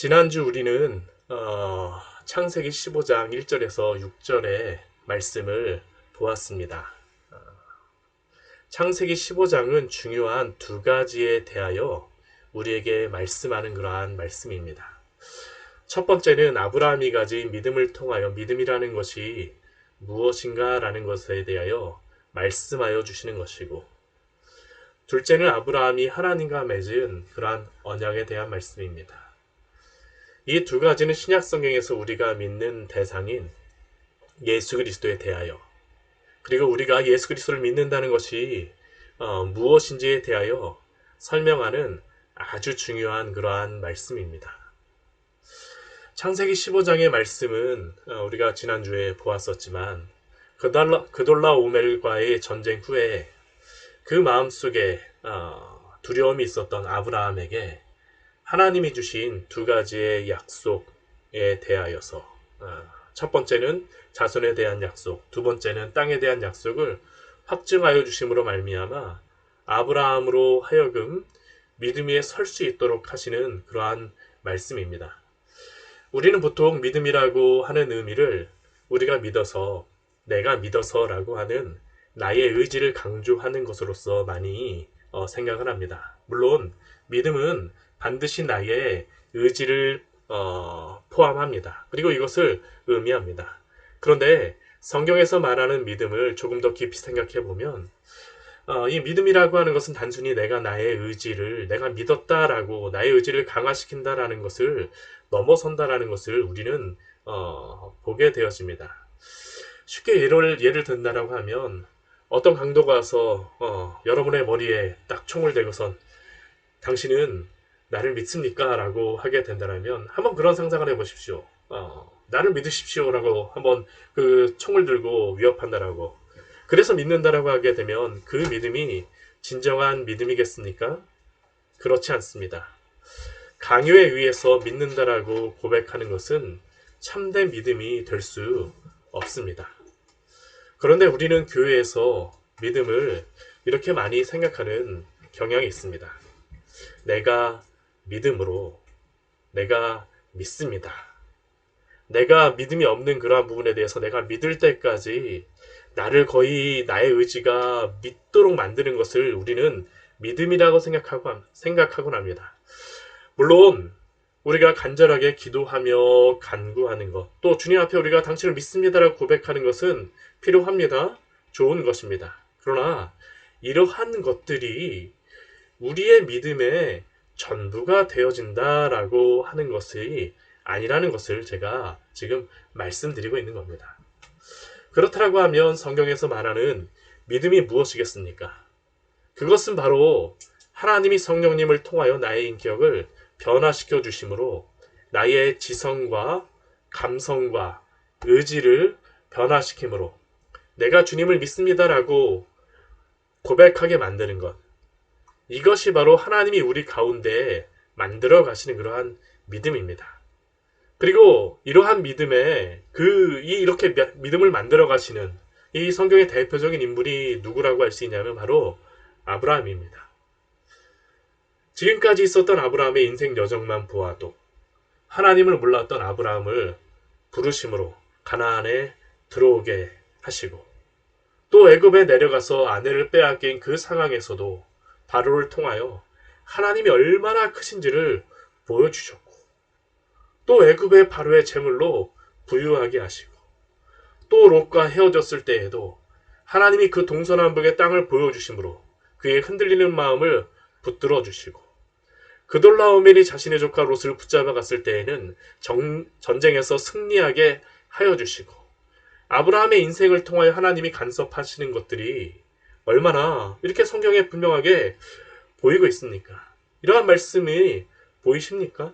지난주 우리는 창세기 15장 1절에서 6절의 말씀을 보았습니다. 창세기 15장은 중요한 두 가지에 대하여 우리에게 말씀하는 그러한 말씀입니다. 첫 번째는 아브라함이 가진 믿음을 통하여 믿음이라는 것이 무엇인가 라는 것에 대하여 말씀하여 주시는 것이고, 둘째는 아브라함이 하나님과 맺은 그러한 언약에 대한 말씀입니다. 이 두 가지는 신약 성경에서 우리가 믿는 대상인 예수 그리스도에 대하여, 그리고 우리가 예수 그리스도를 믿는다는 것이 무엇인지에 대하여 설명하는 아주 중요한 그러한 말씀입니다. 창세기 15장의 말씀은 우리가 지난주에 보았었지만 그돌라오멜과의 전쟁 후에 그 마음속에 두려움이 있었던 아브라함에게 하나님이 주신 두 가지의 약속에 대하여서, 첫 번째는 자손에 대한 약속, 두 번째는 땅에 대한 약속을 확증하여 주심으로 말미암아 아브라함으로 하여금 믿음 위에 설 수 있도록 하시는 그러한 말씀입니다. 우리는 보통 믿음이라고 하는 의미를 우리가 믿어서, 내가 믿어서라고 하는 나의 의지를 강조하는 것으로서 많이 생각을 합니다. 물론 믿음은 반드시 나의 의지를 포함합니다. 그리고 이것을 의미합니다. 그런데 성경에서 말하는 믿음을 조금 더 깊이 생각해 보면 이 믿음이라고 하는 것은 단순히 내가 믿었다라고 나의 의지를 강화시킨다라는 것을 넘어선다라는 것을 우리는 보게 되어집니다. 쉽게 예를 든다라고 하면, 어떤 강도가 와서 여러분의 머리에 딱 총을 대고선 당신은 나를 믿습니까? 라고 하게 된다면 한번 그런 상상을 해보십시오. 나를 믿으십시오 라고 한번 그 총을 들고 위협한다라고, 그래서 믿는다라고 하게 되면 그 믿음이 진정한 믿음이겠습니까? 그렇지 않습니다. 강요에 의해서 믿는다라고 고백하는 것은 참된 믿음이 될 수 없습니다. 그런데 우리는 교회에서 믿음을 이렇게 많이 생각하는 경향이 있습니다. 내가 믿습니다. 내가 믿음이 없는 그러한 부분에 대해서 내가 믿을 때까지 나를 거의 나의 의지가 믿도록 만드는 것을 우리는 믿음이라고 생각하곤 합니다. 물론 우리가 간절하게 기도하며 간구하는 것, 또 주님 앞에 우리가 당신을 믿습니다라고 고백하는 것은 필요합니다. 좋은 것입니다. 그러나 이러한 것들이 우리의 믿음의 전부가 되어진다라고 하는 것이 아니라는 것을 제가 지금 말씀드리고 있는 겁니다. 그렇다고 하면 성경에서 말하는 믿음이 무엇이겠습니까? 그것은 바로 하나님이 성령님을 통하여 나의 인격을 변화시켜 주심으로 나의 지성과 감성과 의지를 변화시키므로 내가 주님을 믿습니다라고 고백하게 만드는 것, 이것이 바로 하나님이 우리 가운데 만들어 가시는 그러한 믿음입니다. 그리고 이러한 믿음에 이렇게 믿음을 만들어 가시는 이 성경의 대표적인 인물이 누구라고 할 수 있냐면 바로 아브라함입니다. 지금까지 있었던 아브라함의 인생 여정만 보아도 하나님을 몰랐던 아브라함을 부르심으로 가나안에 들어오게 하시고, 또 애굽에 내려가서 아내를 빼앗긴 그 상황에서도 바로를 통하여 하나님이 얼마나 크신지를 보여주셨고, 또 애굽의 바로의 제물로 부유하게 하시고, 또 롯과 헤어졌을 때에도 하나님이 그 동서남북의 땅을 보여주심으로 그의 흔들리는 마음을 붙들어 주시고, 그돌라오멜이 자신의 조카 롯을 붙잡아 갔을 때에는 전쟁에서 승리하게 하여 주시고, 아브라함의 인생을 통하여 하나님이 간섭하시는 것들이 얼마나 이렇게 성경에 분명하게 보이고 있습니까? 이러한 말씀이 보이십니까?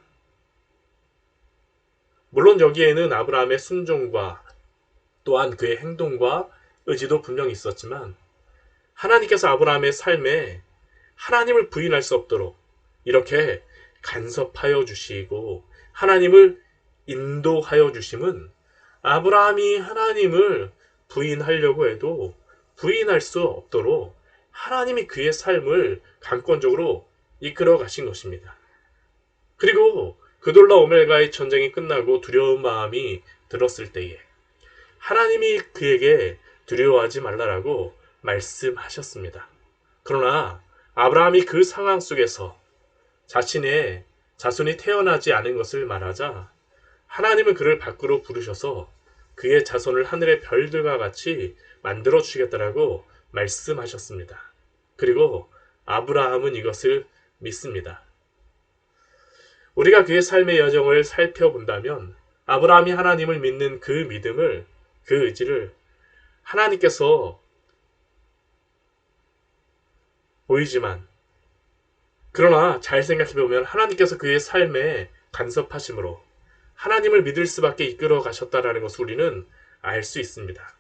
물론 여기에는 아브라함의 순종과 또한 그의 행동과 의지도 분명히 있었지만, 하나님께서 아브라함의 삶에 하나님을 부인할 수 없도록 이렇게 간섭하여 주시고 하나님을 인도하여 주심은 아브라함이 하나님을 부인하려고 해도 부인할 수 없도록 하나님이 그의 삶을 강권적으로 이끌어 가신 것입니다. 그리고 그돌라 오멜가의 전쟁이 끝나고 두려운 마음이 들었을 때에 하나님이 그에게 두려워하지 말라라고 말씀하셨습니다. 그러나 아브라함이 그 상황 속에서 자신의 자손이 태어나지 않은 것을 말하자 하나님은 그를 밖으로 부르셔서 그의 자손을 하늘의 별들과 같이 만들어 주시겠다라고 말씀하셨습니다. 그리고 아브라함은 이것을 믿습니다. 우리가 그의 삶의 여정을 살펴본다면 아브라함이 하나님을 믿는 그 믿음을, 그 의지를 하나님께서 보이지만, 그러나 잘 생각해보면 하나님께서 그의 삶에 간섭하심으로 하나님을 믿을 수밖에 이끌어 가셨다라는 것을 우리는 알 수 있습니다.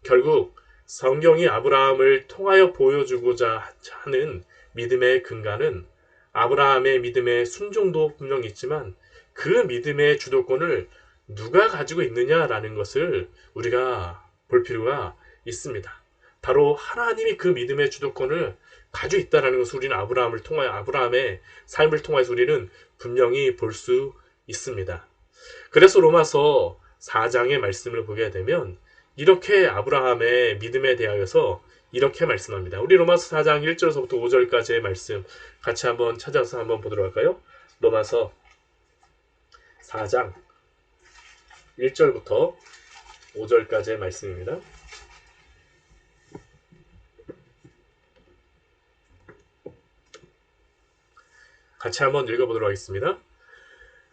결국 성경이 아브라함을 통하여 보여주고자 하는 믿음의 근간은 아브라함의 믿음의 순종도 분명히 있지만 그 믿음의 주도권을 누가 가지고 있느냐라는 것을 우리가 볼 필요가 있습니다. 바로 하나님이 그 믿음의 주도권을 가지고 있다는 것을 우리는 아브라함의 삶을 통해서 우리는 분명히 볼 수 있습니다. 그래서 로마서 4장의 말씀을 보게 되면 이렇게 아브라함의 믿음에 대하여서 이렇게 말씀합니다. 우리 로마서 4장 1절에서부터 5절까지의 말씀 같이 한번 찾아서 한번 보도록 할까요? 로마서 4장 1절부터 5절까지의 말씀입니다. 같이 한번 읽어보도록 하겠습니다.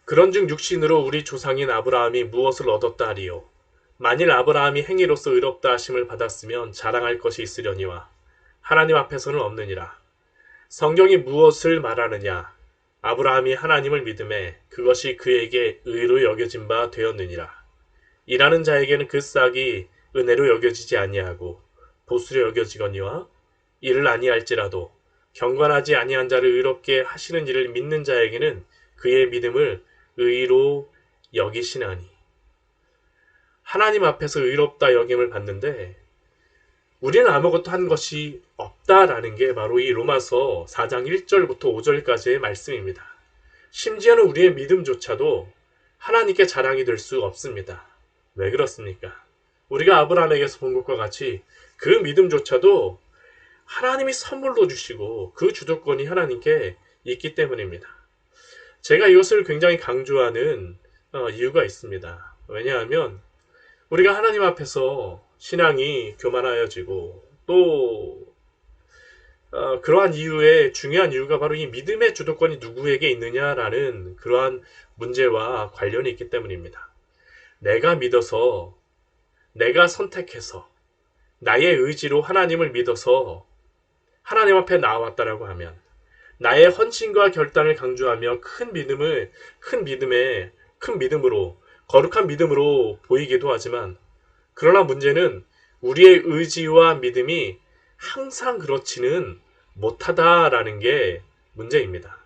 그런즉 육신으로 우리 조상인 아브라함이 무엇을 얻었다 하리요? 만일 아브라함이 행위로서 의롭다 하심을 받았으면 자랑할 것이 있으려니와 하나님 앞에서는 없느니라. 성경이 무엇을 말하느냐? 아브라함이 하나님을 믿음에 그것이 그에게 의로 여겨진 바 되었느니라. 일하는 자에게는 그 싹이 은혜로 여겨지지 아니하고 보수로 여겨지거니와 이를 아니할지라도 경건하지 아니한 자를 의롭게 하시는 이를 믿는 자에게는 그의 믿음을 의로 여기시나니. 하나님 앞에서 의롭다 여김을 받는데 우리는 아무것도 한 것이 없다라는 게 바로 이 로마서 4장 1절부터 5절까지의 말씀입니다. 심지어는 우리의 믿음조차도 하나님께 자랑이 될 수 없습니다. 왜 그렇습니까? 우리가 아브라함에게서 본 것과 같이 그 믿음조차도 하나님이 선물로 주시고 그 주도권이 하나님께 있기 때문입니다. 제가 이것을 굉장히 강조하는 이유가 있습니다. 왜냐하면 우리가 하나님 앞에서 신앙이 교만하여지고 또 그러한 이유의 중요한 이유가 바로 이 믿음의 주도권이 누구에게 있느냐라는 그러한 문제와 관련이 있기 때문입니다. 내가 믿어서, 내가 선택해서, 나의 의지로 하나님을 믿어서 하나님 앞에 나왔다라고 하면 나의 헌신과 결단을 강조하며 큰 믿음으로 거룩한 믿음으로 보이기도 하지만 그러나 문제는 우리의 의지와 믿음이 항상 그렇지는 못하다라는 게 문제입니다.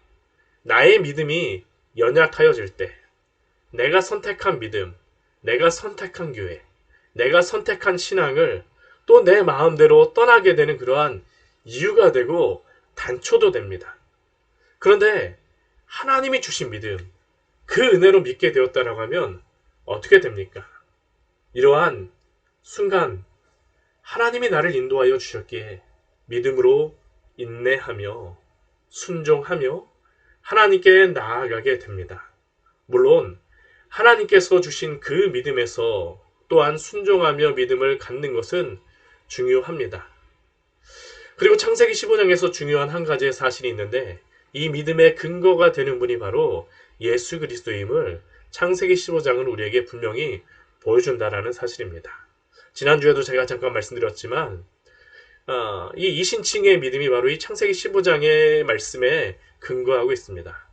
나의 믿음이 연약하여질 때 내가 선택한 믿음, 내가 선택한 교회, 내가 선택한 신앙을 또 내 마음대로 떠나게 되는 그러한 이유가 되고 단초도 됩니다. 그런데 하나님이 주신 믿음, 그 은혜로 믿게 되었다라고 하면 어떻게 됩니까? 이러한 순간 하나님이 나를 인도하여 주셨기에 믿음으로 인내하며 순종하며 하나님께 나아가게 됩니다. 물론 하나님께서 주신 그 믿음에서 또한 순종하며 믿음을 갖는 것은 중요합니다. 그리고 창세기 15장에서 중요한 한 가지의 사실이 있는데 이 믿음의 근거가 되는 분이 바로 예수 그리스도임을 창세기 15장은 우리에게 분명히 보여준다라는 사실입니다. 지난주에도 제가 잠깐 말씀드렸지만 이 이신칭의 믿음이 바로 이 창세기 15장의 말씀에 근거하고 있습니다.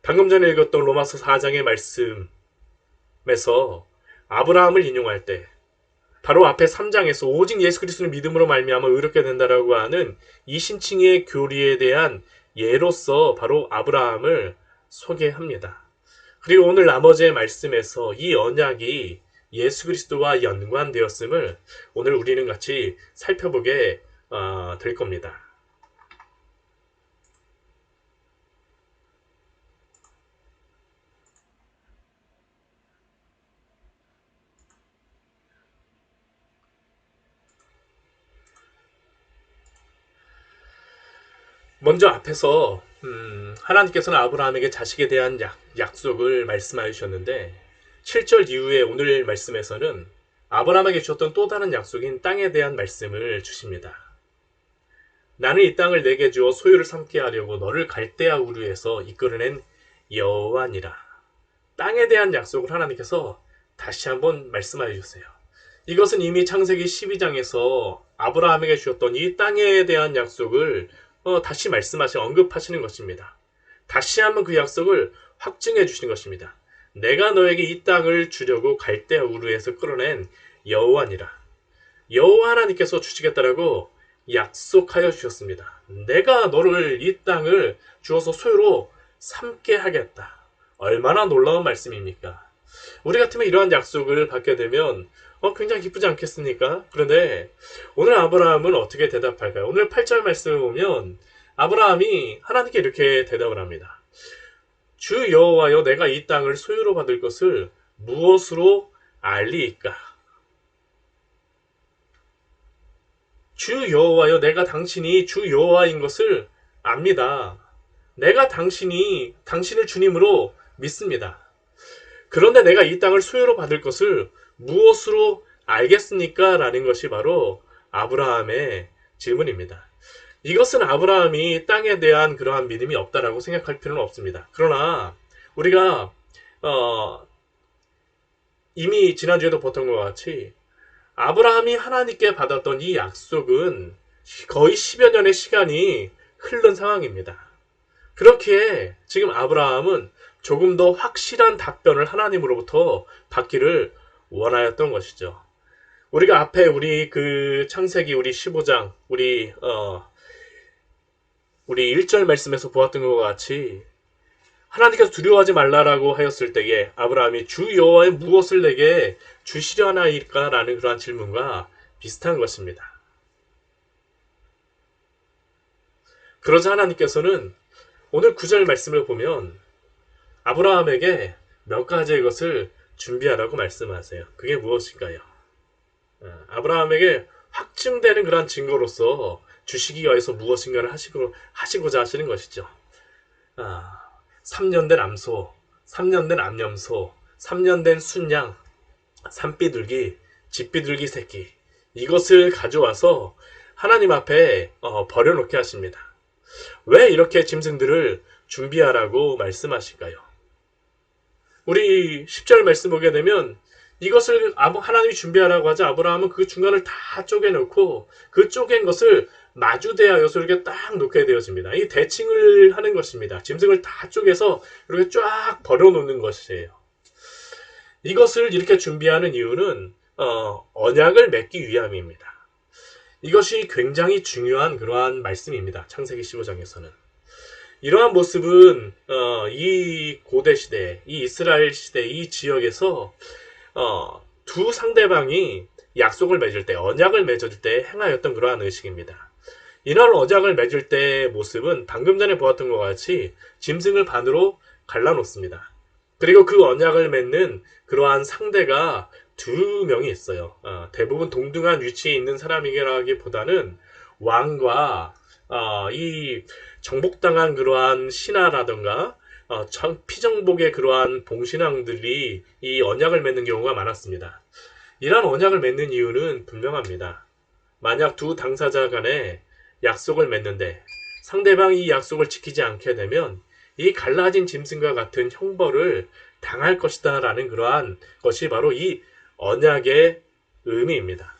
방금 전에 읽었던 로마서 4장의 말씀에서 아브라함을 인용할 때 바로 앞에 3장에서 오직 예수 그리스도를 믿음으로 말미암아 의롭게 된다라고 하는 이신칭의 교리에 대한 예로서 바로 아브라함을 소개합니다. 그리고 오늘 나머지의 말씀에서 이 언약이 예수 그리스도와 연관되었음을 오늘 우리는 같이 살펴보게 될 겁니다. 먼저 앞에서 하나님께서는 아브라함에게 자식에 대한 약속을 말씀하여 주셨는데 7절 이후에 오늘 말씀에서는 아브라함에게 주셨던 또 다른 약속인 땅에 대한 말씀을 주십니다. 나는 이 땅을 내게 주어 소유를 삼게 하려고 너를 갈대아 우르에서 이끌어낸 여호와니라. 땅에 대한 약속을 하나님께서 다시 한번 말씀하여 주세요. 이것은 이미 창세기 12장에서 아브라함에게 주셨던 이 땅에 대한 약속을 다시 언급하시는 것입니다. 다시 한번 그 약속을 확증해 주시는 것입니다. 내가 너에게 이 땅을 주려고 갈대아 우르에서 끌어낸 여호와니라. 여호와 하나님께서 주시겠다라고 약속하여 주셨습니다. 내가 너를 이 땅을 주어서 소유로 삼게 하겠다. 얼마나 놀라운 말씀입니까? 우리 같으면 이러한 약속을 받게 되면 굉장히 기쁘지 않겠습니까? 그런데 오늘 아브라함은 어떻게 대답할까요? 오늘 8절 말씀을 보면 아브라함이 하나님께 이렇게 대답을 합니다. 주 여호와여, 내가 이 땅을 소유로 받을 것을 무엇으로 알리이까? 주 여호와여, 내가 당신이 주 여호와인 것을 압니다. 내가 당신을 주님으로 믿습니다. 그런데 내가 이 땅을 소유로 받을 것을 무엇으로 알겠습니까? 라는 것이 바로 아브라함의 질문입니다. 이것은 아브라함이 땅에 대한 그러한 믿음이 없다라고 생각할 필요는 없습니다. 그러나 우리가 이미 지난주에도 봤던 것 같이 아브라함이 하나님께 받았던 이 약속은 거의 10여 년의 시간이 흐른 상황입니다. 그렇기에 지금 아브라함은 조금 더 확실한 답변을 하나님으로부터 받기를 원하였던 것이죠. 우리가 앞에 우리 그 창세기 우리 15장 우리 1절 말씀에서 보았던 것과 같이 하나님께서 두려워하지 말라라고 하였을 때에 아브라함이 주 여호와의 무엇을 내게 주시려나이까? 라는 그러한 질문과 비슷한 것입니다. 그러자 하나님께서는 오늘 9절 말씀을 보면 아브라함에게 몇 가지의 것을 준비하라고 말씀하세요. 그게 무엇일까요? 아브라함에게 확증되는 그러한 증거로서 주시기 위해서 무엇인가를 하시고자 하시는 것이죠. 3년 된 암소, 3년 된 암염소, 3년 된 순양, 산비둘기, 집비둘기 새끼, 이것을 가져와서 하나님 앞에 버려놓게 하십니다. 왜 이렇게 짐승들을 준비하라고 말씀하실까요? 우리 10절 말씀 보게 되면 이것을 하나님이 준비하라고 하자 아브라함은 그 중간을 다 쪼개놓고 그 쪼갠 것을 마주대하여서 이렇게 딱 놓게 되어집니다. 이 대칭을 하는 것입니다. 짐승을 다 쪼개서 이렇게 쫙 버려놓는 것이에요. 이것을 이렇게 준비하는 이유는 언약을 맺기 위함입니다. 이것이 굉장히 중요한 그러한 말씀입니다. 창세기 15장에서는. 이러한 모습은 이 고대 시대, 이 이스라엘 시대, 이 지역에서 두 상대방이 약속을 맺을 때, 언약을 맺을 때 행하였던 그러한 의식입니다. 이날 언약을 맺을 때의 모습은 방금 전에 보았던 것 같이 짐승을 반으로 갈라놓습니다. 그리고 그 언약을 맺는 그러한 상대가 두 명이 있어요. 대부분 동등한 위치에 있는 사람이라기보다는 왕과 이 정복당한 그러한 신하라던가 피정복의 그러한 봉신왕들이 이 언약을 맺는 경우가 많았습니다. 이러한 언약을 맺는 이유는 분명합니다. 만약 두 당사자 간에 약속을 맺는데 상대방이 이 약속을 지키지 않게 되면 이 갈라진 짐승과 같은 형벌을 당할 것이다 라는 그러한 것이 바로 이 언약의 의미입니다.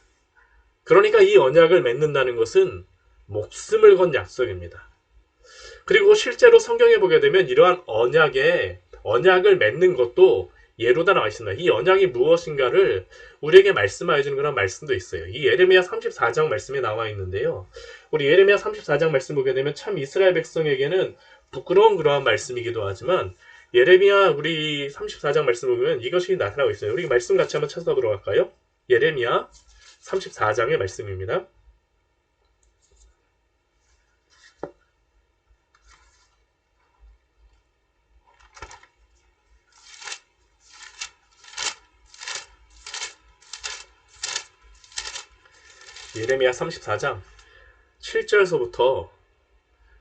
그러니까 이 언약을 맺는다는 것은 목숨을 건 약속입니다. 그리고 실제로 성경에 보게 되면 이러한 언약을 맺는 것도 예로 다 나와 있습니다. 이 언약이 무엇인가를 우리에게 말씀하여 주는 그런 말씀도 있어요. 이 예레미야 34장 말씀에 나와 있는데요. 우리 예레미야 34장 말씀 보게 되면 참 이스라엘 백성에게는 부끄러운 그러한 말씀이기도 하지만 예레미야 우리 34장 말씀 보면 이것이 나타나고 있어요. 우리 말씀 같이 한번 찾아보도록 할까요? 예레미야 34장의 말씀입니다. 예레미야 34장 7절서부터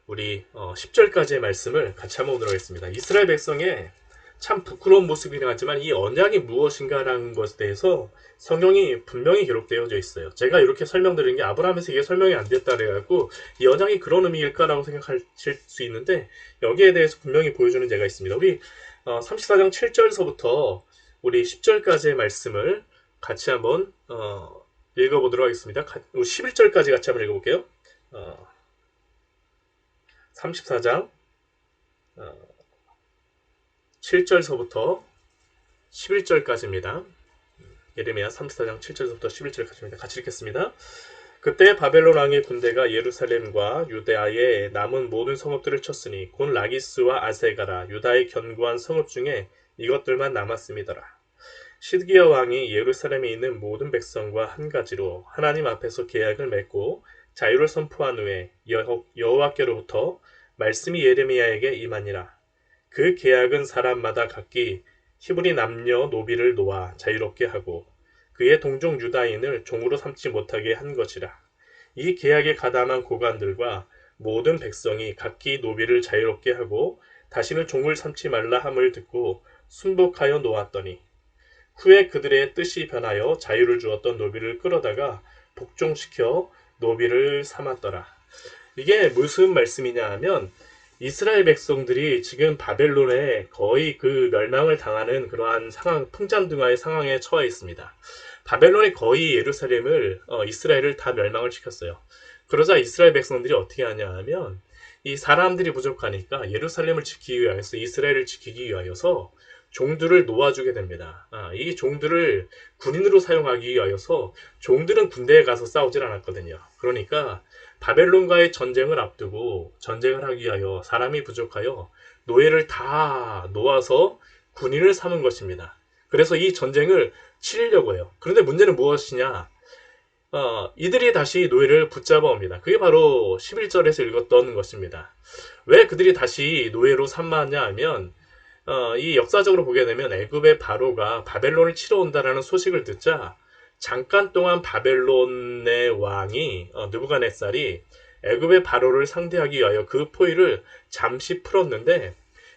우리 10절까지의 말씀을 같이 한번 보도록 하겠습니다. 이스라엘 백성의 참 부끄러운 모습이긴 하지만 이 언약이 무엇인가라는 것에 대해서 성경이 분명히 기록되어져 있어요. 제가 이렇게 설명드린 게 아브라함에서 이게 설명이 안 됐다 그래갖고 이 언약이 그런 의미일까라고 생각하실 수 있는데 여기에 대해서 분명히 보여주는 예가 있습니다. 우리 34장 7절서부터 우리 10절까지의 말씀을 같이 한번 읽어보도록 하겠습니다. 11절까지 같이 한번 읽어볼게요. 34장 7절서부터 11절까지입니다. 예레미야 34장 7절서부터 11절까지입니다. 같이 읽겠습니다. 그때 바벨론 왕의 군대가 예루살렘과 유다의 남은 모든 성읍들을 쳤으니 곧 라기스와 아세가라 유다의 견고한 성읍 중에 이것들만 남았음이더라. 시드기야 왕이 예루살렘에 있는 모든 백성과 한 가지로 하나님 앞에서 계약을 맺고 자유를 선포한 후에 여호와께로부터 말씀이 예레미야에게 임하니라. 그 계약은 사람마다 각기 히브리 남녀 노비를 놓아 자유롭게 하고 그의 동족 유다인을 종으로 삼지 못하게 한 것이라. 이 계약에 가담한 고관들과 모든 백성이 각기 노비를 자유롭게 하고 다시는 종을 삼지 말라 함을 듣고 순복하여 놓았더니 후에 그들의 뜻이 변하여 자유를 주었던 노비를 끌어다가 복종시켜 노비를 삼았더라. 이게 무슨 말씀이냐 하면 이스라엘 백성들이 지금 바벨론에 거의 그 멸망을 당하는 그러한 상황, 풍잔등화의 상황에 처해 있습니다. 바벨론이 거의 예루살렘을, 이스라엘을 다 멸망을 시켰어요. 그러자 이스라엘 백성들이 어떻게 하냐 하면 이 사람들이 부족하니까 예루살렘을 지키기 위하여서 이스라엘을 지키기 위하여서 종들을 놓아주게 됩니다. 이 종들을 군인으로 사용하기 위하여서 종들은 군대에 가서 싸우질 않았거든요. 그러니까 바벨론과의 전쟁을 앞두고 전쟁을 하기 위하여 사람이 부족하여 노예를 다 놓아서 군인을 삼은 것입니다. 그래서 이 전쟁을 치르려고 해요. 그런데 문제는 무엇이냐? 이들이 다시 노예를 붙잡아 옵니다. 그게 바로 11절에서 읽었던 것입니다. 왜 그들이 다시 노예로 삼았냐 하면 이 역사적으로 보게 되면 애굽의 바로가 바벨론을 치러 온다라는 소식을 듣자 잠깐 동안 바벨론의 왕이 느부갓네살이 애굽의 바로를 상대하기 위하여 그 포위를 잠시 풀었는데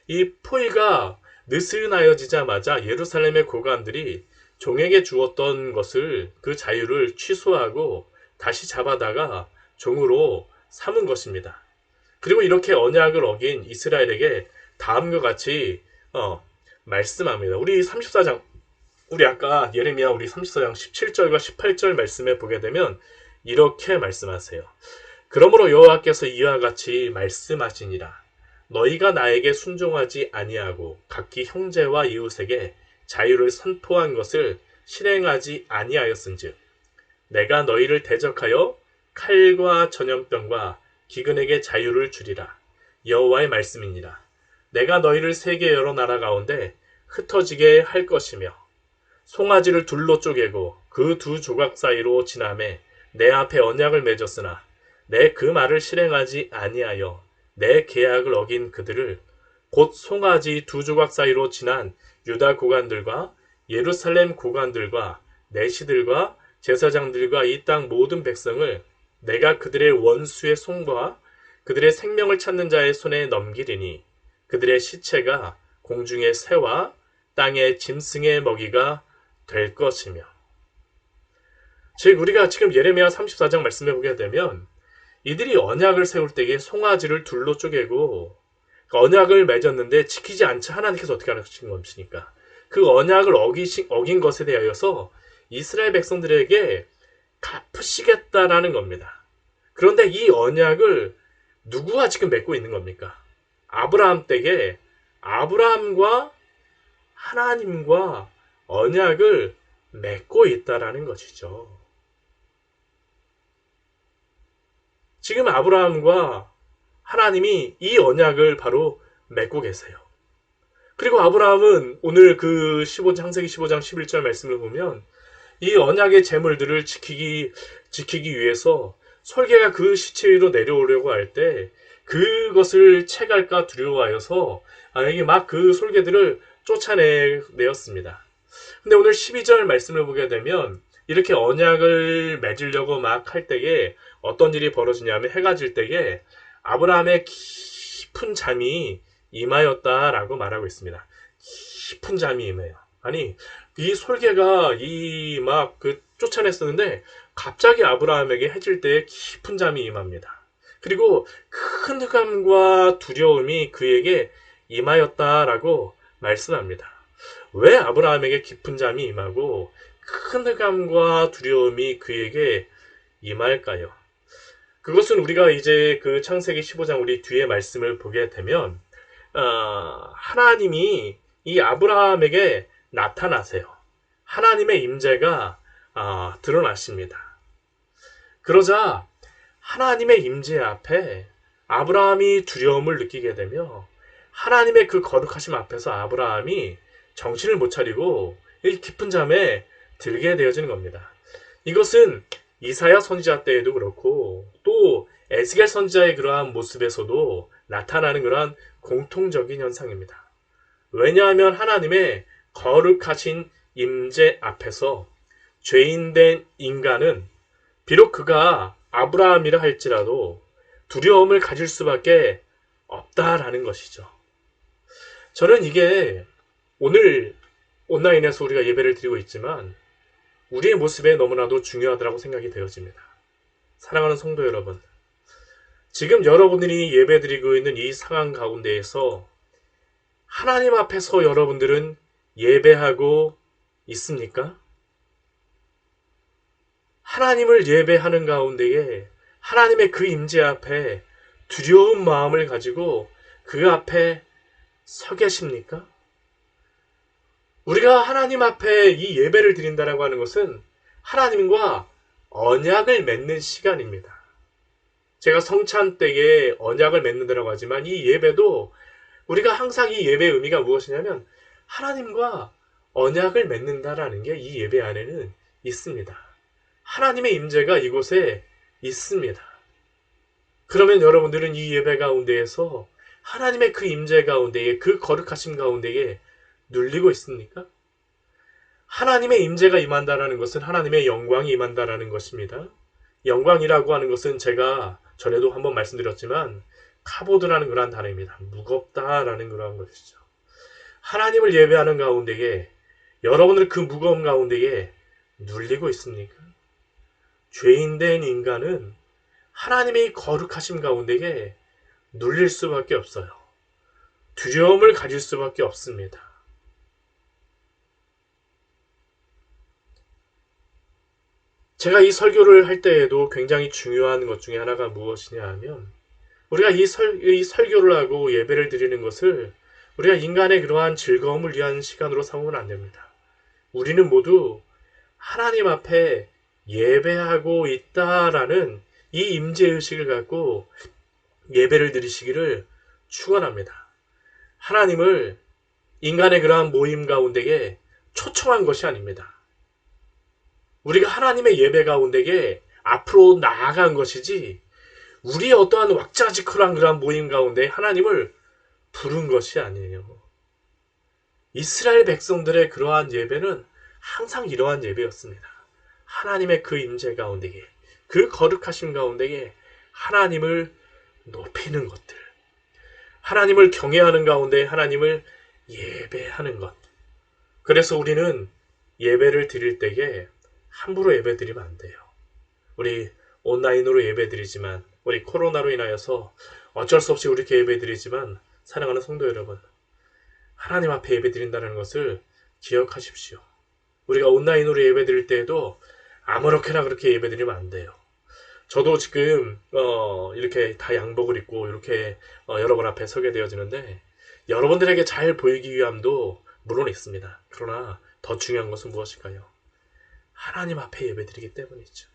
이 포위가 느슨하여지자마자 예루살렘의 고관들이 종에게 주었던 것을 그 자유를 취소하고 다시 잡아다가 종으로 삼은 것입니다. 그리고 이렇게 언약을 어긴 이스라엘에게 다음과 같이 말씀합니다. 우리 34장 우리 아까 예레미야 우리 34장 17절과 18절 말씀에 보게 되면 이렇게 말씀하세요. 그러므로 여호와께서 이와 같이 말씀하시니라. 너희가 나에게 순종하지 아니하고 각기 형제와 이웃에게 자유를 선포한 것을 실행하지 아니하였은즉 내가 너희를 대적하여 칼과 전염병과 기근에게 자유를 주리라. 여호와의 말씀이니라. 내가 너희를 세계 여러 나라 가운데 흩어지게 할 것이며 송아지를 둘로 쪼개고 그 두 조각 사이로 지나매 내 앞에 언약을 맺었으나 내 그 말을 실행하지 아니하여 내 계약을 어긴 그들을 곧 송아지 두 조각 사이로 지난 유다 고관들과 예루살렘 고관들과 내시들과 제사장들과 이 땅 모든 백성을 내가 그들의 원수의 손과 그들의 생명을 찾는 자의 손에 넘기리니 그들의 시체가 공중의 새와 땅의 짐승의 먹이가 될 것이며. 즉 우리가 지금 예레미야 34장 말씀해 보게 되면 이들이 언약을 세울 때에 송아지를 둘로 쪼개고 언약을 맺었는데 지키지 않자 하나님께서 어떻게 하신 것입니까? 그 언약을 어긴 것에 대하여서 이스라엘 백성들에게 갚으시겠다라는 겁니다. 그런데 이 언약을 누구와 지금 맺고 있는 겁니까? 아브라함 때에 아브라함과 하나님과 언약을 맺고 있다라는 것이죠. 지금 아브라함과 하나님이 이 언약을 바로 맺고 계세요. 그리고 아브라함은 오늘 그 창세기 15장 11절 말씀을 보면 이 언약의 제물들을 지키기 위해서 설계가 그 시체 위로 내려오려고 할 때 그것을 채갈까 두려워하여서 이게 막 그 솔개들을 쫓아내었습니다. 근데 오늘 12절 말씀을 보게 되면 이렇게 언약을 맺으려고 막 할 때에 어떤 일이 벌어지냐면 해가 질 때에 아브라함의 깊은 잠이 임하였다라고 말하고 있습니다. 깊은 잠이 임해요. 아니, 이 솔개가 이 막 그 쫓아냈었는데 갑자기 아브라함에게 해질 때 깊은 잠이 임합니다. 그리고 큰 흑암과 두려움이 그에게 임하였다라고 말씀합니다. 왜 아브라함에게 깊은 잠이 임하고 큰 흑암과 두려움이 그에게 임할까요? 그것은 우리가 이제 그 창세기 15장 우리 뒤에 말씀을 보게 되면 하나님이 이 아브라함에게 나타나세요. 하나님의 임재가 드러나십니다. 그러자 하나님의 임재 앞에 아브라함이 두려움을 느끼게 되며 하나님의 그 거룩하심 앞에서 아브라함이 정신을 못 차리고 이 깊은 잠에 들게 되어지는 겁니다. 이것은 이사야 선지자 때에도 그렇고 또 에스겔 선지자의 그러한 모습에서도 나타나는 그러한 공통적인 현상입니다. 왜냐하면 하나님의 거룩하신 임재 앞에서 죄인된 인간은 비록 그가 아브라함이라 할지라도 두려움을 가질 수밖에 없다라는 것이죠. 저는 이게 오늘 온라인에서 우리가 예배를 드리고 있지만 우리의 모습에 너무나도 중요하다고 생각이 되어집니다. 사랑하는 성도 여러분, 지금 여러분들이 예배드리고 있는 이 상황 가운데에서 하나님 앞에서 여러분들은 예배하고 있습니까? 하나님을 예배하는 가운데에 하나님의 그 임재 앞에 두려운 마음을 가지고 그 앞에 서 계십니까? 우리가 하나님 앞에 이 예배를 드린다라고 하는 것은 하나님과 언약을 맺는 시간입니다. 제가 성찬 때에 언약을 맺는다라고 하지만 이 예배도 우리가 항상 이 예배의 의미가 무엇이냐면 하나님과 언약을 맺는다라는 게 이 예배 안에는 있습니다. 하나님의 임재가 이곳에 있습니다. 그러면 여러분들은 이 예배 가운데에서 하나님의 그 임재 가운데에 그 거룩하심 가운데에 눌리고 있습니까? 하나님의 임재가 임한다라는 것은 하나님의 영광이 임한다라는 것입니다. 영광이라고 하는 것은 제가 전에도 한번 말씀드렸지만 카보드라는 그러한 단어입니다. 무겁다라는 그러한 것이죠. 하나님을 예배하는 가운데에 여러분들 그 무거움 가운데에 눌리고 있습니까? 죄인된 인간은 하나님의 거룩하심 가운데에 눌릴 수밖에 없어요. 두려움을 가질 수밖에 없습니다. 제가 이 설교를 할 때에도 굉장히 중요한 것 중에 하나가 무엇이냐 하면 우리가 이 설교를 하고 예배를 드리는 것을 우리가 인간의 그러한 즐거움을 위한 시간으로 삼으면 안 됩니다. 우리는 모두 하나님 앞에 예배하고 있다라는 이 임재의식을 갖고 예배를 드리시기를 축원합니다. 하나님을 인간의 그러한 모임 가운데에 초청한 것이 아닙니다. 우리가 하나님의 예배 가운데에 앞으로 나아간 것이지 우리의 어떠한 왁자지껄한 그러한 모임 가운데 하나님을 부른 것이 아니에요. 이스라엘 백성들의 그러한 예배는 항상 이러한 예배였습니다. 하나님의 그 임재 가운데에 그 거룩하심 가운데에 하나님을 높이는 것들, 하나님을 경외하는 가운데 하나님을 예배하는 것. 그래서 우리는 예배를 드릴 때에 함부로 예배 드리면 안 돼요. 우리 온라인으로 예배 드리지만 우리 코로나로 인하여서 어쩔 수 없이 우리렇게 예배 드리지만 사랑하는 성도 여러분, 하나님 앞에 예배 드린다는 것을 기억하십시오. 우리가 온라인으로 예배 드릴 때에도 아무렇게나 그렇게 예배 드리면 안 돼요. 저도 지금 이렇게 다 양복을 입고 이렇게 여러분 앞에 서게 되어지는데 여러분들에게 잘 보이기 위함도 물론 있습니다. 그러나 더 중요한 것은 무엇일까요? 하나님 앞에 예배드리기 때문이죠.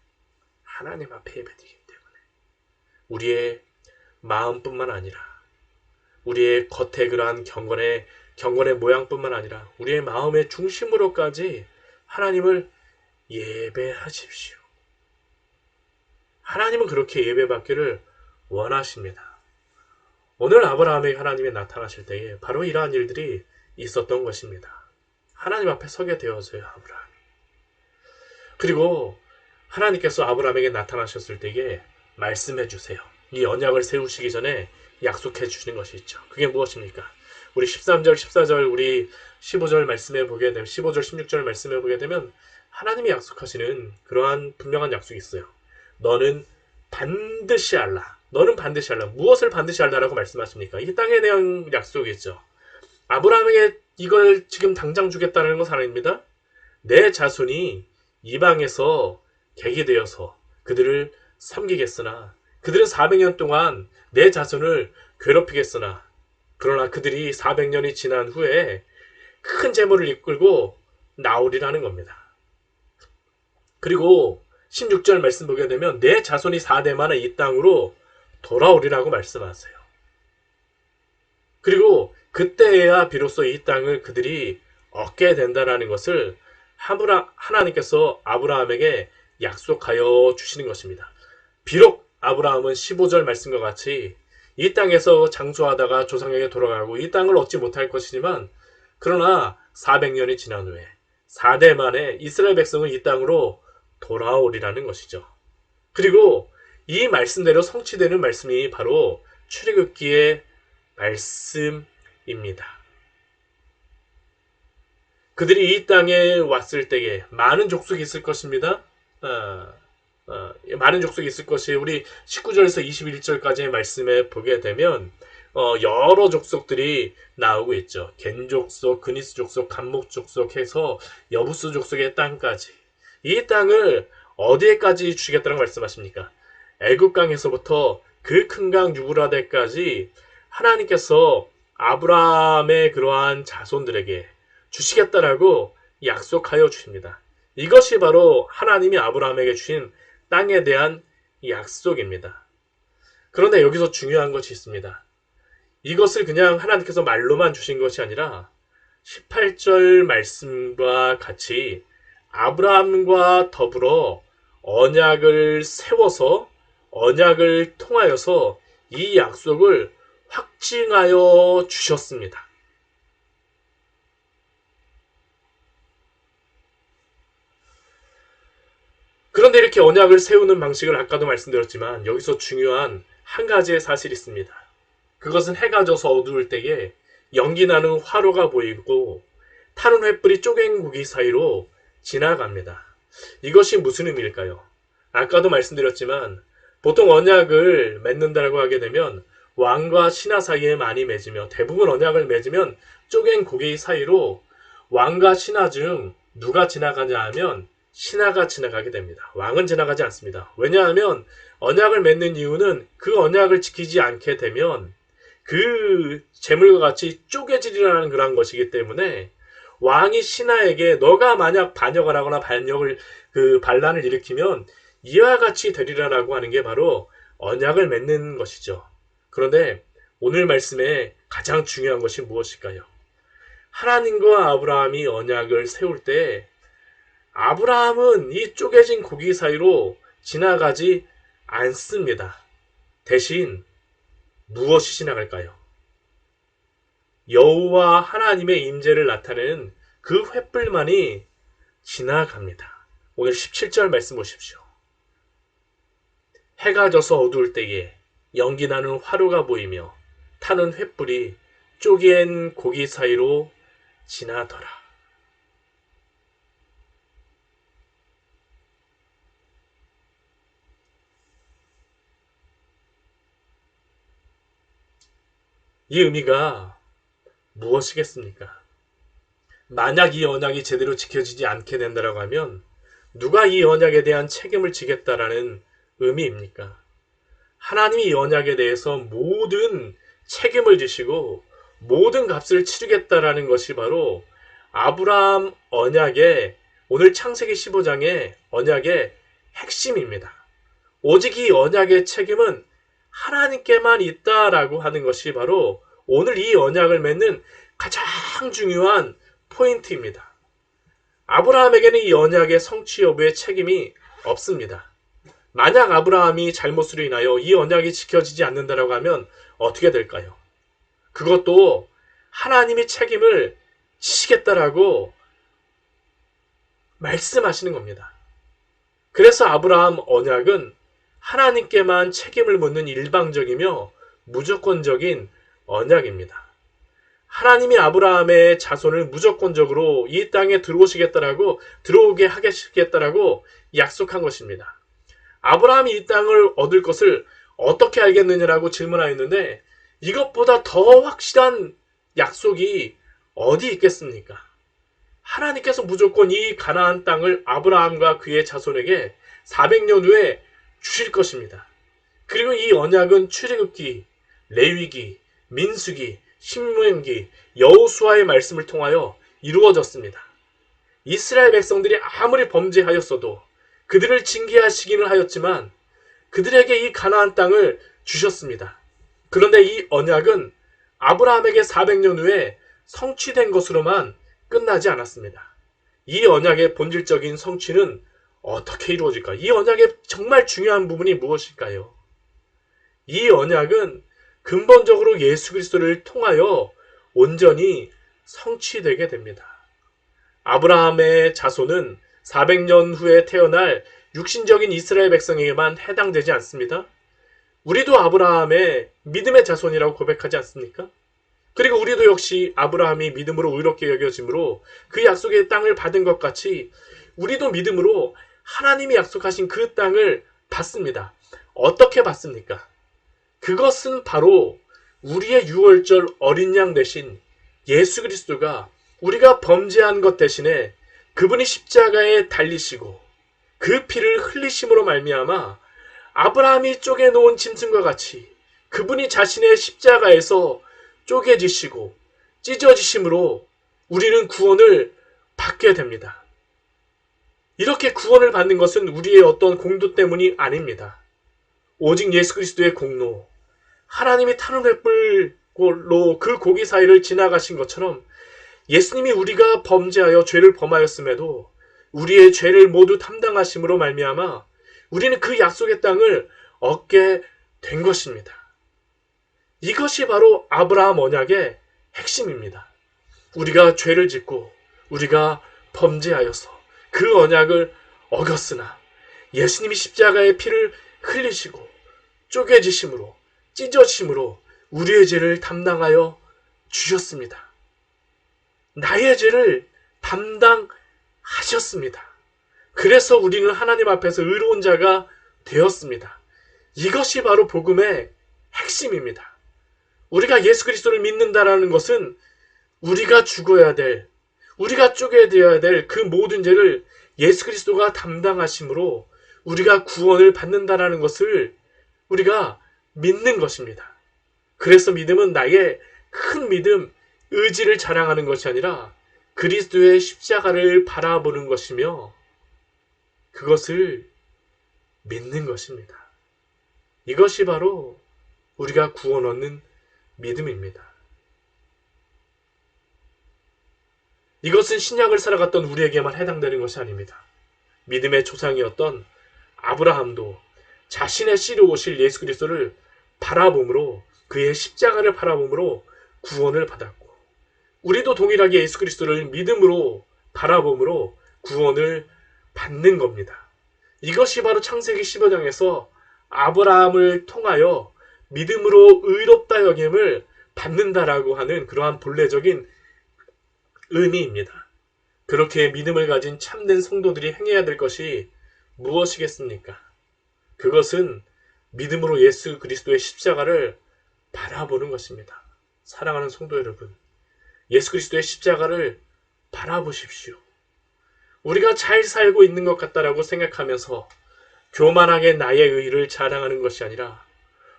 하나님 앞에 예배드리기 때문에 우리의 마음뿐만 아니라 우리의 겉의 그러한 경건의 모양뿐만 아니라 우리의 마음의 중심으로까지 하나님을 예배하십시오. 하나님은 그렇게 예배받기를 원하십니다. 오늘 아브라함에게 하나님이 나타나실 때에 바로 이러한 일들이 있었던 것입니다. 하나님 앞에 서게 되어져요, 아브라함이. 그리고 하나님께서 아브라함에게 나타나셨을 때에 말씀해 주세요. 이 언약을 세우시기 전에 약속해 주시는 것이 있죠. 그게 무엇입니까? 우리 13절, 14절, 우리 15절 말씀해 보게 되면 15절, 16절 말씀해 보게 되면 하나님이 약속하시는 그러한 분명한 약속이 있어요. 너는 반드시 알라. 너는 반드시 알라. 무엇을 반드시 알라라고 말씀하십니까? 이 땅에 대한 약속이죠. 아브라함에게 이걸 지금 당장 주겠다는 것은 아닙니다. 내 자손이 이방에서 객이 되어서 그들을 섬기겠으나 그들은 400년 동안 내 자손을 괴롭히겠으나 그러나 그들이 400년이 지난 후에 큰 재물을 이끌고 나오리라는 겁니다. 그리고 16절 말씀 보게 되면 내 자손이 4대 만에 이 땅으로 돌아오리라고 말씀하세요. 그리고 그때야 비로소 이 땅을 그들이 얻게 된다는 것을 하나님께서 아브라함에게 약속하여 주시는 것입니다. 비록 아브라함은 15절 말씀과 같이 이 땅에서 장수하다가 조상에게 돌아가고 이 땅을 얻지 못할 것이지만 그러나 400년이 지난 후에 4대 만에 이스라엘 백성은 이 땅으로 돌아오리라는 것이죠. 그리고 이 말씀대로 성취되는 말씀이 바로 출애굽기의 말씀입니다. 그들이 이 땅에 왔을 때에 많은 족속이 있을 것입니다. 많은 족속이 있을 것이 우리 19절에서 21절까지의 말씀에 보게 되면 여러 족속들이 나오고 있죠. 겐 족속, 그니스 족속, 감목 족속 해서 여부스 족속의 땅까지 이 땅을 어디에까지 주시겠다고 말씀하십니까? 애굽강에서부터 그 큰 강 유브라데까지 하나님께서 아브라함의 그러한 자손들에게 주시겠다라고 약속하여 주십니다. 이것이 바로 하나님이 아브라함에게 주신 땅에 대한 약속입니다. 그런데 여기서 중요한 것이 있습니다. 이것을 그냥 하나님께서 말로만 주신 것이 아니라 18절 말씀과 같이 아브라함과 더불어 언약을 세워서 언약을 통하여서 이 약속을 확증하여 주셨습니다. 그런데 이렇게 언약을 세우는 방식을 아까도 말씀드렸지만 여기서 중요한 한 가지의 사실이 있습니다. 그것은 해가 져서 어두울 때에 연기나는 화로가 보이고 타는 횃불이 쪼갠 고기 사이로 지나갑니다. 이것이 무슨 의미일까요? 아까도 말씀드렸지만 보통 언약을 맺는다고 하게 되면 왕과 신하 사이에 많이 맺으며 대부분 언약을 맺으면 쪼갠 고기 사이로 왕과 신하 중 누가 지나가냐 하면 신하가 지나가게 됩니다. 왕은 지나가지 않습니다. 왜냐하면 언약을 맺는 이유는 그 언약을 지키지 않게 되면 그 재물과 같이 쪼개지리라는 그런 것이기 때문에 왕이 신하에게 너가 만약 반역을 하거나 반란을 일으키면 이와 같이 되리라라고 하는 게 바로 언약을 맺는 것이죠. 그런데 오늘 말씀에 가장 중요한 것이 무엇일까요? 하나님과 아브라함이 언약을 세울 때 아브라함은 이 쪼개진 고기 사이로 지나가지 않습니다. 대신 무엇이 지나갈까요? 여호와 하나님의 임재를 나타내는 그 횃불만이 지나갑니다. 오늘 17절 말씀 보십시오. 해가 져서 어두울 때에 연기나는 화로가 보이며 타는 횃불이 쪼갠 고기 사이로 지나더라. 이 의미가 무엇이겠습니까? 만약 이 언약이 제대로 지켜지지 않게 된다고 하면 누가 이 언약에 대한 책임을 지겠다라는 의미입니까? 하나님이 이 언약에 대해서 모든 책임을 지시고 모든 값을 치르겠다라는 것이 바로 아브라함 언약의 오늘 창세기 15장의 언약의 핵심입니다. 오직 이 언약의 책임은 하나님께만 있다라고 하는 것이 바로 오늘 이 언약을 맺는 가장 중요한 포인트입니다. 아브라함에게는 이 언약의 성취 여부의 책임이 없습니다. 만약 아브라함이 잘못으로 인하여 이 언약이 지켜지지 않는다라고 하면 어떻게 될까요? 그것도 하나님이 책임을 지시겠다라고 말씀하시는 겁니다. 그래서 아브라함 언약은 하나님께만 책임을 묻는 일방적이며 무조건적인 언약입니다. 하나님이 아브라함의 자손을 무조건적으로 이 땅에 들어오게 하겠다라고 약속한 것입니다. 아브라함이 이 땅을 얻을 것을 어떻게 알겠느냐라고 질문하였는데 이것보다 더 확실한 약속이 어디 있겠습니까? 하나님께서 무조건 이 가나안 땅을 아브라함과 그의 자손에게 400년 후에 주실 것입니다. 그리고 이 언약은 출애굽기, 레위기, 민수기, 신명기, 여호수아의 말씀을 통하여 이루어졌습니다. 이스라엘 백성들이 아무리 범죄하였어도 그들을 징계하시기는 하였지만 그들에게 이 가나안 땅을 주셨습니다. 그런데 이 언약은 아브라함에게 400년 후에 성취된 것으로만 끝나지 않았습니다. 이 언약의 본질적인 성취는 어떻게 이루어질까? 이 언약의 정말 중요한 부분이 무엇일까요? 이 언약은 근본적으로 예수 그리스도를 통하여 온전히 성취되게 됩니다. 아브라함의 자손은 400년 후에 태어날 육신적인 이스라엘 백성에게만 해당되지 않습니다. 우리도 아브라함의 믿음의 자손이라고 고백하지 않습니까? 그리고 우리도 역시 아브라함이 믿음으로 의롭게 여겨짐으로 그 약속의 땅을 받은 것 같이 우리도 믿음으로 하나님이 약속하신 그 땅을 받습니다. 어떻게 받습니까? 그것은 바로 우리의 유월절 어린 양 대신 예수 그리스도가 우리가 범죄한 것 대신에 그분이 십자가에 달리시고 그 피를 흘리심으로 말미암아 아브라함이 쪼개놓은 짐승과 같이 그분이 자신의 십자가에서 쪼개지시고 찢어지심으로 우리는 구원을 받게 됩니다. 이렇게 구원을 받는 것은 우리의 어떤 공도 때문이 아닙니다. 오직 예수 그리스도의 공로, 하나님이 타는 횃불로 그 고기 사이를 지나가신 것처럼 예수님이 우리가 범죄하여 죄를 범하였음에도 우리의 죄를 모두 담당하심으로 말미암아 우리는 그 약속의 땅을 얻게 된 것입니다. 이것이 바로 아브라함 언약의 핵심입니다. 우리가 죄를 짓고 우리가 범죄하여서 그 언약을 어겼으나 예수님이 십자가의 피를 흘리시고 쪼개지심으로 찢어지심으로 우리의 죄를 담당하여 주셨습니다. 나의 죄를 담당하셨습니다. 그래서 우리는 하나님 앞에서 의로운 자가 되었습니다. 이것이 바로 복음의 핵심입니다. 우리가 예수 그리스도를 믿는다라는 것은 우리가 죽어야 될, 우리가 쪼개져야 될 그 모든 죄를 예수 그리스도가 담당하심으로 우리가 구원을 받는다라는 것을 우리가 믿는 것입니다. 그래서 믿음은 나의 큰 믿음, 의지를 자랑하는 것이 아니라 그리스도의 십자가를 바라보는 것이며 그것을 믿는 것입니다. 이것이 바로 우리가 구원 얻는 믿음입니다. 이것은 신약을 살아갔던 우리에게만 해당되는 것이 아닙니다. 믿음의 조상이었던 아브라함도 자신의 씨로 오실 예수 그리스도를 바라봄으로 그의 십자가를 바라봄으로 구원을 받았고 우리도 동일하게 예수 그리스도를 믿음으로 바라봄으로 구원을 받는 겁니다. 이것이 바로 창세기 15장에서 아브라함을 통하여 믿음으로 의롭다 여김을 받는다라고 하는 그러한 본래적인 의미입니다. 그렇게 믿음을 가진 참된 성도들이 행해야 될 것이 무엇이겠습니까? 그것은 믿음으로 예수 그리스도의 십자가를 바라보는 것입니다. 사랑하는 성도 여러분, 예수 그리스도의 십자가를 바라보십시오. 우리가 잘 살고 있는 것 같다라고 생각하면서 교만하게 나의 의를 자랑하는 것이 아니라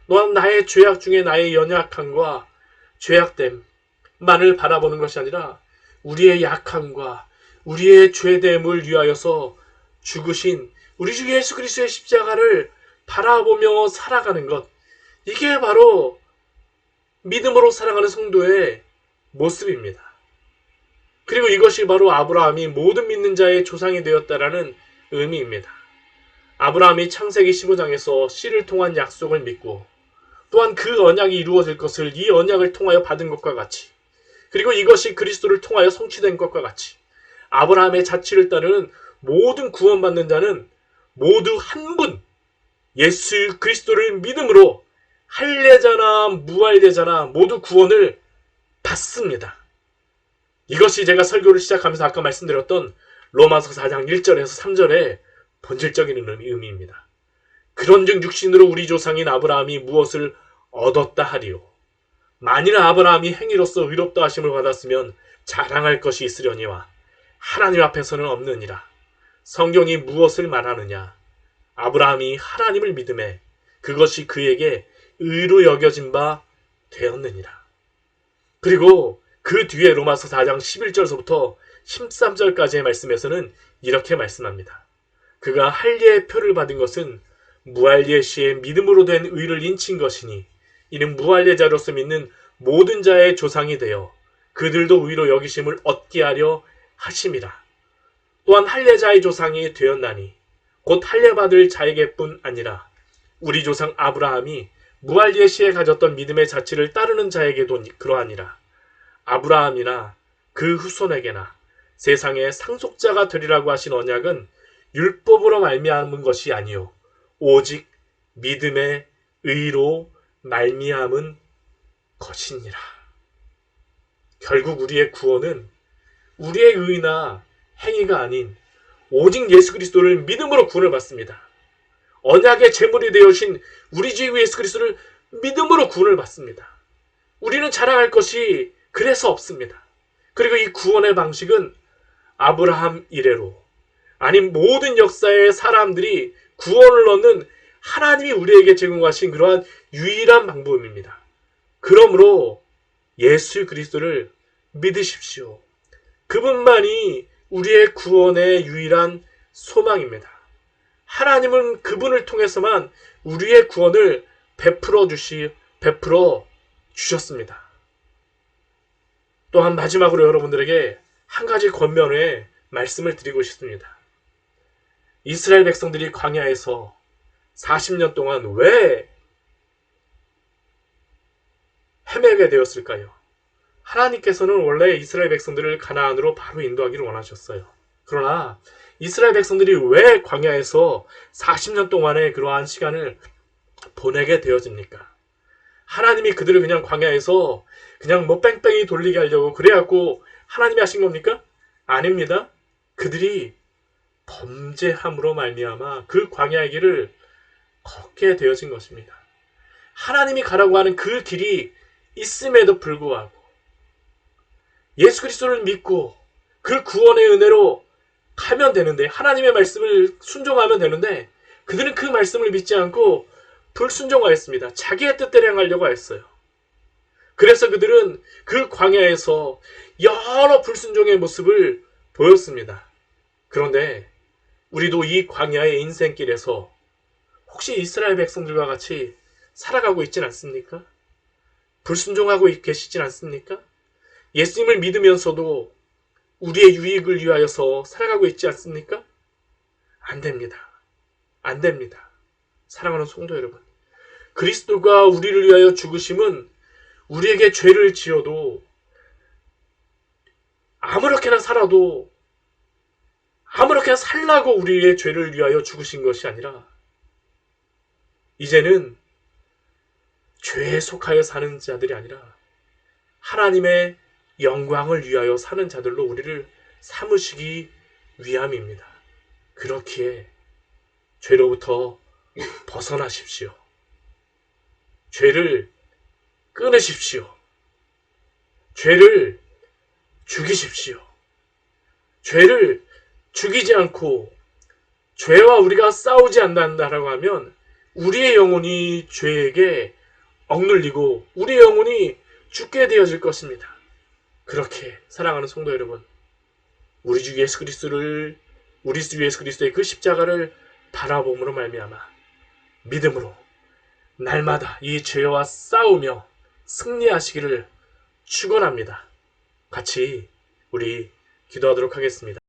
또한 나의 죄악 중에 나의 연약함과 죄악됨만을 바라보는 것이 아니라 우리의 약함과 우리의 죄됨을 위하여서 죽으신 우리 주 예수 그리스도의 십자가를 바라보며 살아가는 것, 이게 바로 믿음으로 살아가는 성도의 모습입니다. 그리고 이것이 바로 아브라함이 모든 믿는 자의 조상이 되었다라는 의미입니다. 아브라함이 창세기 15장에서 씨를 통한 약속을 믿고 또한 그 언약이 이루어질 것을 이 언약을 통하여 받은 것과 같이 그리고 이것이 그리스도를 통하여 성취된 것과 같이 아브라함의 자취를 따르는 모든 구원받는 자는 모두 한 분, 예수 그리스도를 믿음으로 할례자나 무할례자나 모두 구원을 받습니다. 이것이 제가 설교를 시작하면서 아까 말씀드렸던 로마서 4장 1절에서 3절의 본질적인 의미입니다. 그런즉 육신으로 우리 조상인 아브라함이 무엇을 얻었다 하리요. 만일 아브라함이 행위로서 의롭다 하심을 받았으면 자랑할 것이 있으려니와 하나님 앞에서는 없느니라. 성경이 무엇을 말하느냐? 아브라함이 하나님을 믿음에 그것이 그에게 의로 여겨진 바 되었느니라. 그리고 그 뒤에 로마서 4장 11절서부터 13절까지의 말씀에서는 이렇게 말씀합니다. 그가 할례의 표를 받은 것은 무할례 시에 믿음으로 된 의를 인친 것이니 이는 무할례자로서 믿는 모든 자의 조상이 되어 그들도 의로 여기심을 얻게 하려 하심이라. 또한 할례자의 조상이 되었나니 곧 할례받을 자에게뿐 아니라 우리 조상 아브라함이 무할례 시에 가졌던 믿음의 자취를 따르는 자에게도 그러하니라. 아브라함이나 그 후손에게나 세상의 상속자가 되리라고 하신 언약은 율법으로 말미암은 것이 아니요 오직 믿음의 의로 말미암은 것이니라. 결국 우리의 구원은 우리의 의나 행위가 아닌 오직 예수 그리스도를 믿음으로 구원을 받습니다. 언약의 제물이 되어신 우리 주 예수 그리스도를 믿음으로 구원을 받습니다. 우리는 자랑할 것이 그래서 없습니다. 그리고 이 구원의 방식은 아브라함 이래로 아닌 모든 역사의 사람들이 구원을 얻는 하나님이 우리에게 제공하신 그러한 유일한 방법입니다. 그러므로 예수 그리스도를 믿으십시오. 그분만이 우리의 구원의 유일한 소망입니다. 하나님은 그분을 통해서만 우리의 구원을 베풀어 주셨습니다. 또한 마지막으로 여러분들에게 한 가지 권면의 말씀을 드리고 싶습니다. 이스라엘 백성들이 광야에서 40년 동안 왜 헤매게 되었을까요? 하나님께서는 원래 이스라엘 백성들을 가나안으로 바로 인도하기를 원하셨어요. 그러나 이스라엘 백성들이 왜 광야에서 40년 동안의 그러한 시간을 보내게 되어집니까? 하나님이 그들을 그냥 광야에서 그냥 뺑뺑이 돌리게 하려고 그래갖고 하나님이 하신 겁니까? 아닙니다. 그들이 범죄함으로 말미암아 그 광야의 길을 걷게 되어진 것입니다. 하나님이 가라고 하는 그 길이 있음에도 불구하고 예수 그리스도를 믿고 그 구원의 은혜로 가면 되는데, 하나님의 말씀을 순종하면 되는데 그들은 그 말씀을 믿지 않고 불순종하였습니다. 자기의 뜻대로 행하려고 했어요. 그래서 그들은 그 광야에서 여러 불순종의 모습을 보였습니다. 그런데 우리도 이 광야의 인생길에서 혹시 이스라엘 백성들과 같이 살아가고 있진 않습니까? 불순종하고 계시진 않습니까? 예수님을 믿으면서도 우리의 유익을 위하여서 살아가고 있지 않습니까? 안 됩니다. 안 됩니다. 사랑하는 성도 여러분, 그리스도가 우리를 위하여 죽으심은 우리에게 죄를 지어도 아무렇게나 살아도 아무렇게나 살라고 우리의 죄를 위하여 죽으신 것이 아니라 이제는 죄에 속하여 사는 자들이 아니라 하나님의 영광을 위하여 사는 자들로 우리를 삼으시기 위함입니다. 그렇기에 죄로부터 벗어나십시오. 죄를 끊으십시오. 죄를 죽이십시오. 죄를 죽이지 않고 죄와 우리가 싸우지 않는다라고 하면 우리의 영혼이 죄에게 억눌리고 우리의 영혼이 죽게 되어질 것입니다. 그렇게 사랑하는 성도 여러분, 우리 주 예수 그리스도의 그 십자가를 바라봄으로 말미암아 믿음으로 날마다 이 죄와 싸우며 승리하시기를 축원합니다. 같이 우리 기도하도록 하겠습니다.